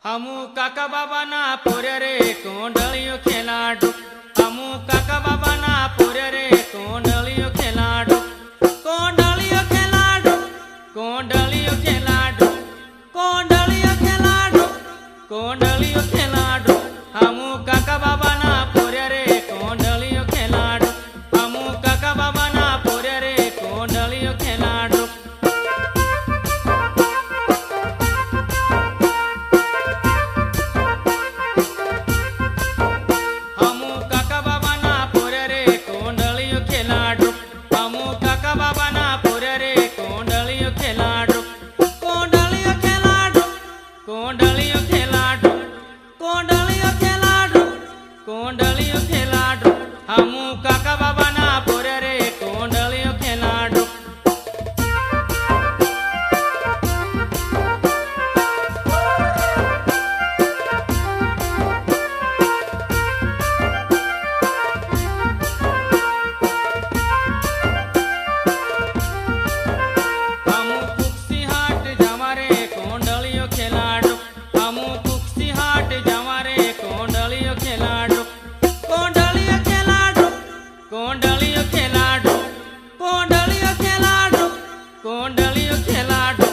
हमू काका बाबा ना पोरे रे कोंडलियो खेलाडू। हमू काका बाबा ना पोरे रे कोंडलियो खेलाडू। कोंडलियो खेलाडू, कोंडलियो खेलाडू, कोंडलियो खेलाडू, कोंडलियो खेलाडू। हमू काका बाबा ना पोरे रे कोंडलियो खेलाडू। हमू काका बाबा ना पोरे रे कोंडलियो खेलाडू। कोंडलियो खेलाडू, कोंडलियो खेलाडू, कोंडलियो खेलाडू। हमू काका बाबा ना पोरे रे कोंडलियो खेलाडू। हमू कुक्सी हाट जावा रे कोंडलियो खेलाडू। हमू कुक्सी हाट जावा रे कोंडलियो खेलाडू। कोंडलियो खेलाडू, कोंडलियो खेलाडू, कोंडलियो खेलाडू, कोंडलियो खेलाडू।